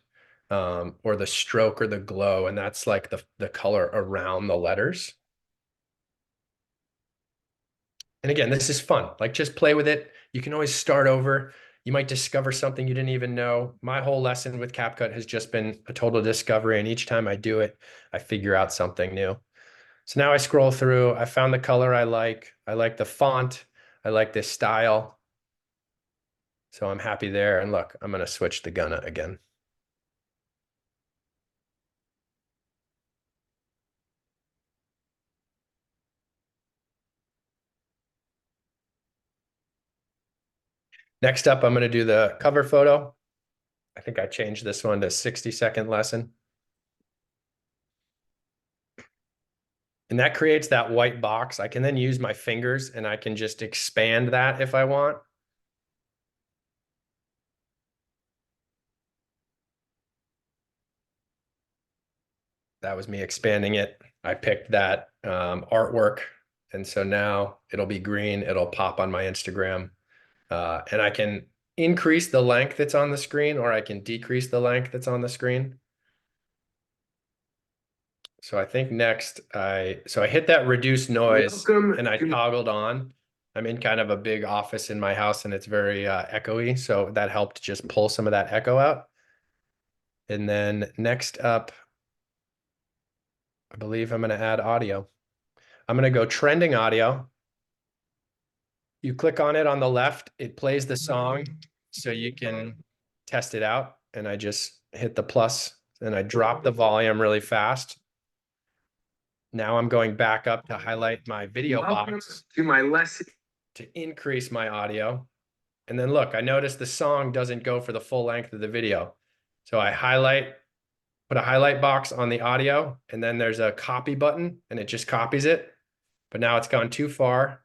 or the stroke or the glow. And that's like the color around the letters. And again, this is fun. Like just play with it. You can always start over. You might discover something you didn't even know. My whole lesson with CapCut has just been a total discovery. And each time I do it, I figure out something new. So now I scroll through. I found the color I like. I like the font. I like this style. So I'm happy there. And look, I'm going to switch the gun again. Next up, I'm going to do the cover photo. I think I changed this one to 60-second lesson. And that creates that white box. I can then use my fingers and I can just expand that if I want. That was me expanding it. I picked that artwork. And so now it'll be green. It'll pop on my Instagram. And I can increase the length that's on the screen, or I can decrease the length that's on the screen. So I think next I hit that reduce noise and I toggled on. I'm in kind of a big office in my house and it's very echoey. So that helped just pull some of that echo out. And then next up, I believe I'm going to add audio. I'm going to go trending audio. You click on it on the left, it plays the song so you can test it out. And I just hit the plus and I drop the volume really fast. Now I'm going back up to highlight my video box to my lesson to increase my audio. And then look, I noticed the song doesn't go for the full length of the video. So I put a highlight box on the audio, and then there's a copy button and it just copies it. But now it's gone too far.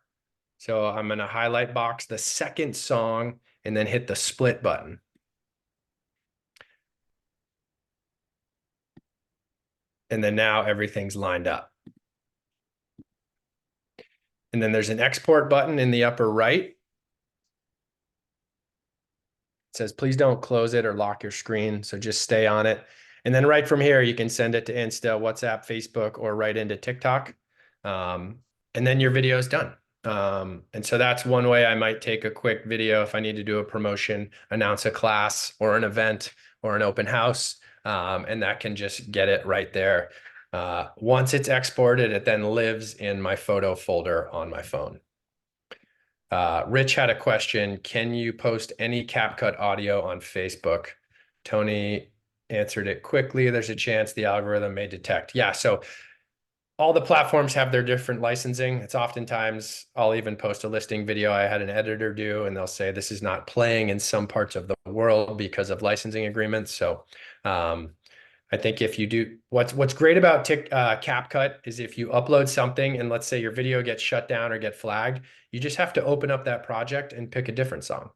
So I'm going to highlight box the second song and then hit the split button. And then now everything's lined up. And then there's an export button in the upper right. It says, please don't close it or lock your screen. So just stay on it. And then right from here, you can send it to Insta, WhatsApp, Facebook, or right into TikTok. And then your video is done. And so that's one way I might take a quick video if I need to do a promotion, announce a class or an event or an open house. And that can just get it right there. Once it's exported, it then lives in my photo folder on my phone. Rich had a question. Can you post any CapCut audio on Facebook? Tony answered it quickly. There's a chance the algorithm may detect. Yeah, so all the platforms have their different licensing. It's oftentimes, I'll even post a listing video I had an editor do, and they'll say this is not playing in some parts of the world because of licensing agreements. So I I think if you do, what's great about CapCut is if you upload something and let's say your video gets shut down or get flagged, you just have to open up that project and pick a different song.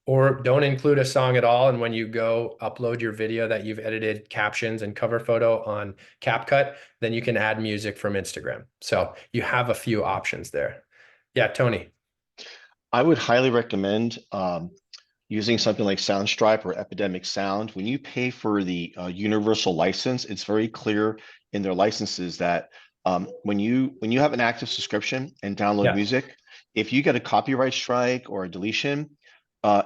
Or don't include a song at all. And when you go upload your video that you've edited captions and cover photo on CapCut, then you can add music from Instagram. So you have a few options there. Yeah, Tony. I would highly recommend using something like Soundstripe or Epidemic Sound. When you pay for the universal license, it's very clear in their licenses that when you have an active subscription and download Yeah. music, if you get a copyright strike or a deletion,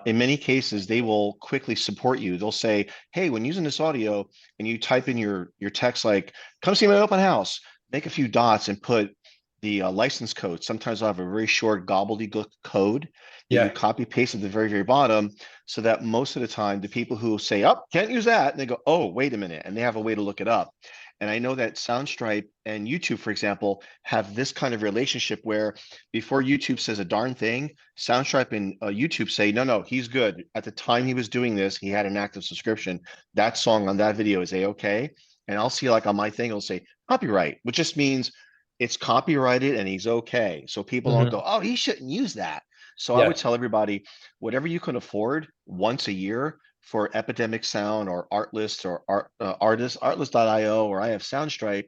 in many cases they will quickly support you. They'll say, "Hey, when using this audio, and you type in your text like, 'Come see my open house,' make a few dots and put the license code. Sometimes I'll have a very short gobbledygook code that you Yeah. copy paste at the very, very bottom, so that most of the time the people who say, "Oh, can't use that," and they go, "Oh, wait a minute," and they have a way to look it up. And I know that Soundstripe and YouTube, for example, have this kind of relationship where before YouTube says a darn thing, Soundstripe and YouTube say, "No, no, he's good. At the time he was doing this, he had an active subscription. That song on that video is a-okay." And I'll see like on my thing, it'll say copyright, which just means it's copyrighted and he's okay. So people don't go, "Oh, he shouldn't use that." So I Yeah. would tell everybody, whatever you can afford once a year for Epidemic Sound or Artlist or Artlist.io, or I have Soundstripe,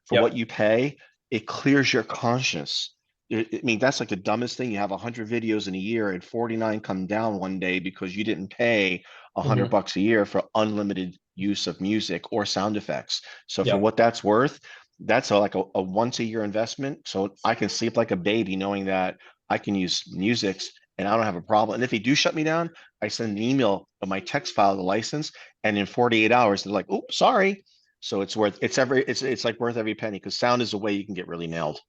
for Yep. what you pay, it clears your conscience. I mean, that's like the dumbest thing. You have 100 videos in a year and 49 come down one day because you didn't pay $100 a year for unlimited use of music or sound effects. So for Yep. what that's worth, that's like a once a year investment. So I can sleep like a baby knowing that I can use musics and I don't have a problem. And if they do shut me down, I send an email of my text file, the license, and in 48 hours, they're like, "Oh, sorry." So it's like worth every penny, because sound is a way you can get really nailed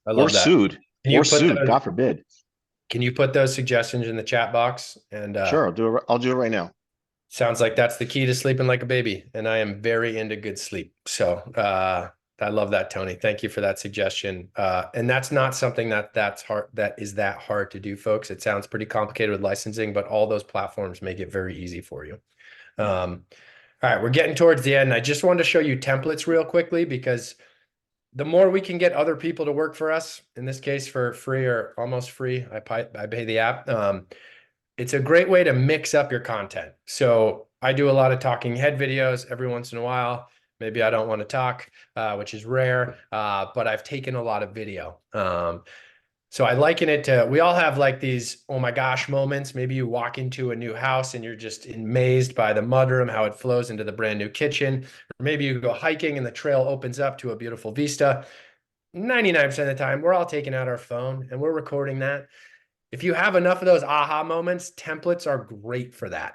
I or love that. sued, Can you put God forbid. can you put those suggestions in the chat box? And Sure, I'll do it right now. sounds like that's the key to sleeping like a baby. And I am very into good sleep. So I love that, Tony. Thank you for that suggestion. And that's not something that's hard, that is that hard to do, folks. It sounds pretty complicated with licensing, but all those platforms make it very easy for you. All right, we're getting towards the end. I just wanted to show you templates real quickly, because the more we can get other people to work for us, in this case for free or almost free, I pay the app. It's a great way to mix up your content. So I do a lot of talking head videos every once in a while. Maybe I don't want to talk, which is rare, but I've taken a lot of video. So I liken it to, we all have like these, oh my gosh, moments. Maybe you walk into a new house and you're just amazed by the mudroom, how it flows into the brand new kitchen. Or maybe you go hiking and the trail opens up to a beautiful vista. 99% of the time, we're all taking out our phone and we're recording that. If you have enough of those aha moments, templates are great for that.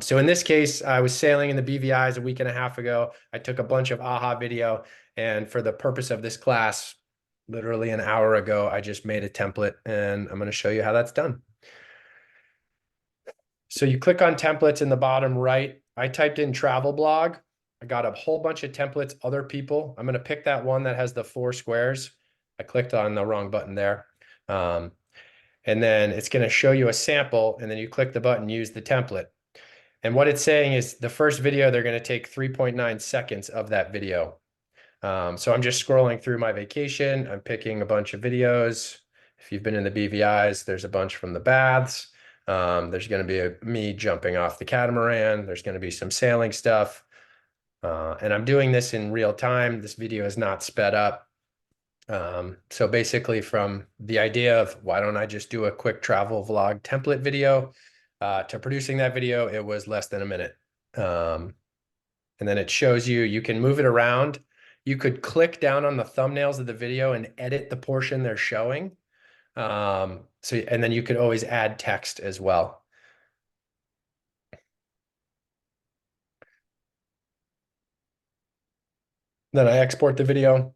So in this case, I was sailing in the BVI's a week and a half ago. I took a bunch of aha video, and for the purpose of this class, literally an hour ago, I just made a template, and I'm going to show you how that's done. So you click on templates in the bottom right. I typed in travel blog. I got a whole bunch of templates, other people. I'm going to pick that one that has the 4 squares. I clicked on the wrong button there. And then it's going to show you a sample, and then you click the button, use the template. And what it's saying is the first video, they're going to take 3.9 seconds of that video. So I'm just scrolling through my vacation. I'm picking a bunch of videos. If you've been in the BVI's, there's a bunch from the baths. There's going to be me jumping off the catamaran. There's going to be some sailing stuff. And I'm doing this in real time. This video is not sped up. So basically, from the idea of why don't I just do a quick travel vlog template video to producing that video, it was less than a minute. And then it shows you, you can move it around. You could click down on the thumbnails of the video and edit the portion they're showing. And then you could always add text as well. Then I export the video.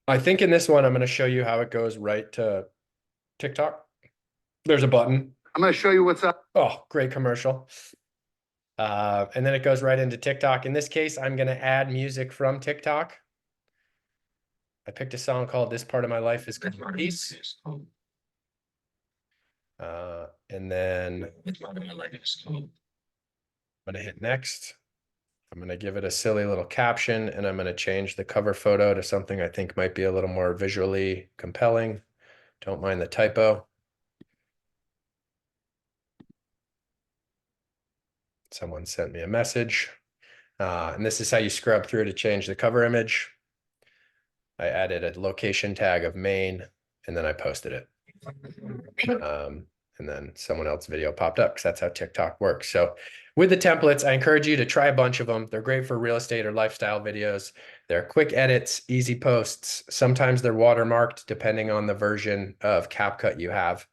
I think in this one, I'm going to show you how it goes right to TikTok. There's a button. I'm going to show you what's up. Oh, great commercial. And then it goes right into TikTok. In this case, I'm going to add music from TikTok. I picked a song called This Part of My Life is Called Peace. And then I'm going to hit next. I'm going to give it a silly little caption, and I'm going to change the cover photo to something I think might be a little more visually compelling. Don't mind the typo. Someone sent me a message. And this is how you scrub through to change the cover image. I added a location tag of Maine, and then I posted it. And then someone else's video popped up because that's how TikTok works. So with the templates, I encourage you to try a bunch of them. They're great for real estate or lifestyle videos. They're quick edits, easy posts. Sometimes they're watermarked depending on the version of CapCut you have.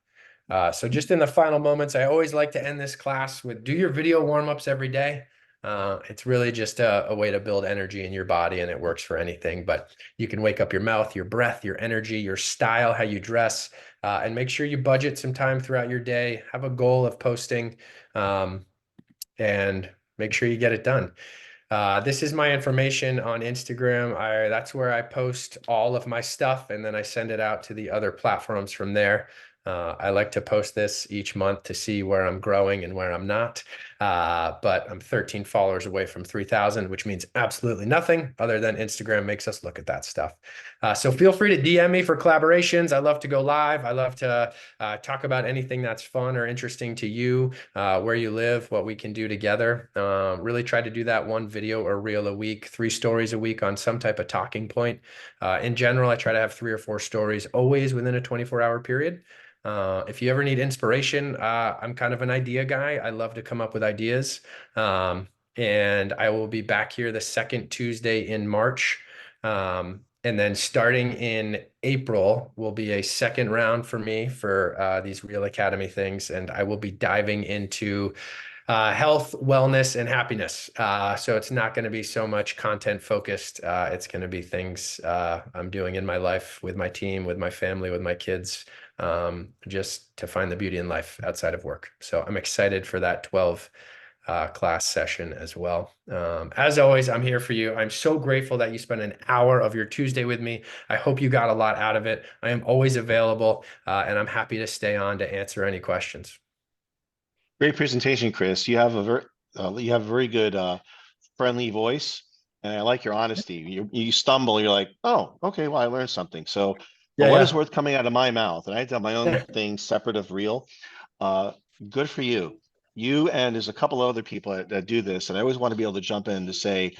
So just in the final moments, I always like to end this class with do your video warm-ups every day. It's really just a way to build energy in your body, and it works for anything, but you can wake up your mouth, your breath, your energy, your style, how you dress, and make sure you budget some time throughout your day. Have a goal of posting, and make sure you get it done. This is my information on Instagram. That's where I post all of my stuff, and then I send it out to the other platforms from there. I like to post this each month to see where I'm growing and where I'm not. But I'm 13 followers away from 3,000, which means absolutely nothing other than Instagram makes us look at that stuff. So feel free to DM me for collaborations. I love to go live. I love to talk about anything that's fun or interesting to you, where you live, what we can do together. Really try to do that one video or reel a week, 3 stories a week on some type of talking point. In general, I try to have 3 or 4 stories always within a 24-hour period. If you ever need inspiration, I'm kind of an idea guy. I love to come up with ideas. And I will be back here the second Tuesday in March. And then starting in April will be a second round for me for these Real Academy things. And I will be diving into health, wellness, and happiness. So it's not going to be so much content focused. It's going to be things I'm doing in my life with my team, with my family, with my kids, just to find the beauty in life outside of work. So I'm excited for that 12 class session as well. As always, I'm here for you. I'm so grateful that you spent an hour of your Tuesday with me. I hope you got a lot out of it. I am always available, and I'm happy to stay on to answer any questions. Great presentation, Chris. You have a very good friendly voice, and I like your honesty. You stumble, you're like, oh, okay, well, I learned something. So for what is worth coming out of my mouth, and I have my own thing separate of real. Good for you. You and there's a couple of other people that do this, and I always want to be able to jump in to say,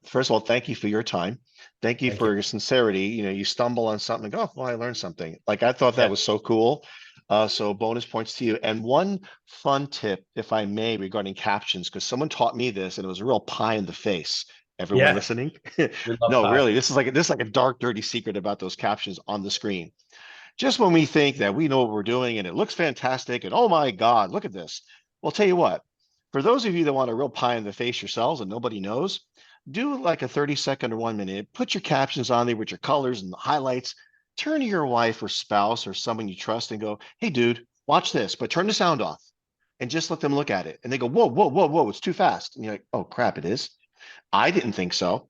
first of all, thank you for your time. Thank you for your sincerity. You know, you stumble on something and go, oh, well, I learned something. Like I thought that was so cool. So bonus points to you. And one fun tip, if I may, regarding captions, because someone taught me this and it was a real pie in the face. Everyone listening? No, pie. really, this is like a dark, dirty secret about those captions on the screen. Just when we think that we know what we're doing and it looks fantastic and oh my God, look at this. Well, tell you what, for those of you that want a real pie in the face yourselves and nobody knows, do like a 30-second or 1 minute, put your captions on there with your colors and the highlights, turn to your wife or spouse or someone you trust and go, hey dude, watch this, but turn the sound off and just let them look at it. And they go, whoa, whoa, whoa, whoa, it's too fast. And you're like, oh crap, it is. I didn't think so.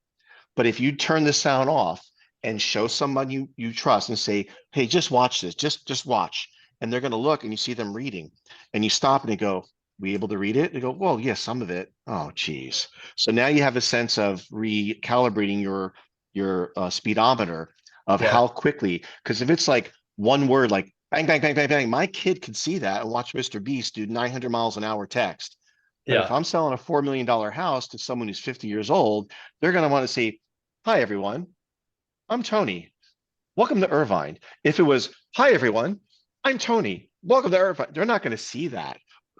But if you turn the sound off and show someone you trust and say, hey, just watch this, just watch. And they're going to look and you see them reading and you stop and they go, we able to read it? They go, well, yeah, some of it. Oh, geez. So now you have a sense of recalibrating your speedometer of how quickly, because if it's like one word, like bang, bang, bang, bang, bang, my kid could see that and watch Mr. Beast do 900 miles an hour text. But if I'm selling a $4 million house to someone who's 50 years old, they're going to want to say, hi, everyone. I'm Tony. Welcome to Irvine. If it was, hi, everyone. I'm Tony. Welcome to Irvine. They're not going to see that,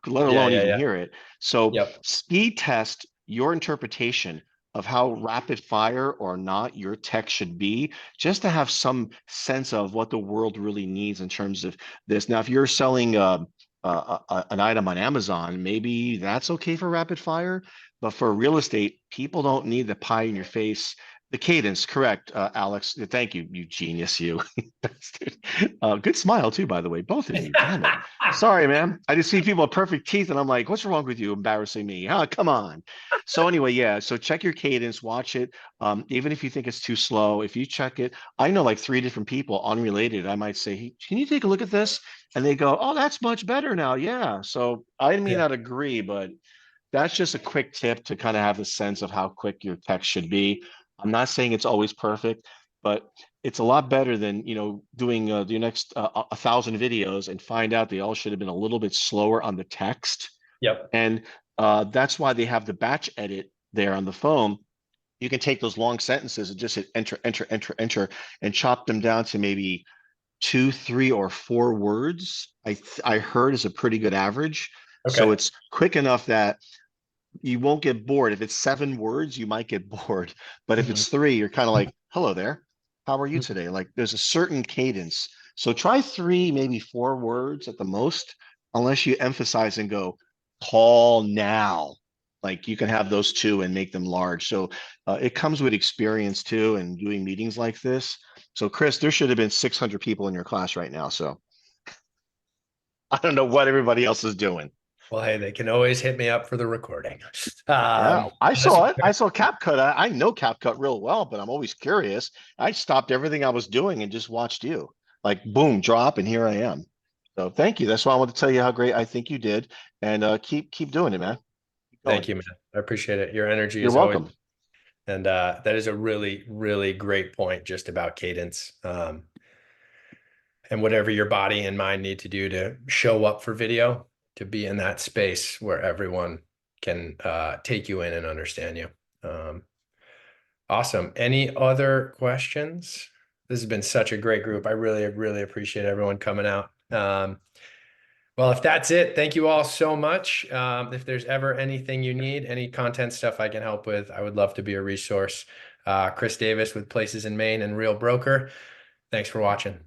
let alone even hear it. So speed test your interpretation of how rapid fire or not your text should be, just to have some sense of what the world really needs in terms of this. Now, if you're selling an item on Amazon, maybe that's okay for rapid fire. But for real estate, people don't need the pie in your face. The cadence, correct, Alex. Thank you, you genius, you. Good smile too, by the way, both of you. Damn it. Sorry, man. I just see people with perfect teeth, and I'm like, what's wrong with you? Embarrassing me? Come on. So anyway, yeah. So check your cadence, watch it. Even if you think it's too slow, if you check it, I know like 3 different people unrelated. I might say, hey, can you take a look at this? And they go, oh, that's much better now. Yeah. So I may not agree, but that's just a quick tip to kind of have a sense of how quick your text should be. I'm not saying it's always perfect, but it's a lot better than, doing your next 1,000 videos and find out they all should have been a little bit slower on the text. Yep. And that's why they have the batch edit there on the phone. You can take those long sentences and just hit enter, enter, enter, enter, and chop them down to maybe 2, 3, or 4 words. I heard is a pretty good average. So Okay. it's quick enough that you won't get bored. If it's 7 words, you might get bored. But if Mhm. it's 3, you're kind of like, hello there. How are you Mhm. today? Like there's a certain cadence. So try 3, maybe 4 words at the most, unless you emphasize and go, call now. Like you can have those 2 and make them large. So it comes with experience too, and doing meetings like this. So Chris, there should have been 600 people in your class right now. So I don't know what everybody else is doing. Well, hey, they can always hit me up for the recording. Yeah, I This is saw it. I saw CapCut. I know CapCut real well, but I'm always curious. I stopped everything I was doing and just watched you. Like boom, drop, and here I am. So thank you. That's why I wanted to tell you how great I think you did, and keep doing it, man. Keep going. Thank you, man. I appreciate it. Your energy You're is always, welcome. and that is a really, really great point just about cadence. And whatever your body and mind need to do to show up for video, to be in that space where everyone can take you in and understand you. Awesome. Any other questions? This has been such a great group. I really, really appreciate everyone coming out. Well, if that's it, thank you all so much. If there's ever anything you need, any content stuff I can help with, I would love to be a resource. Chris Davis with Places in Maine and Real Broker. Thanks for watching.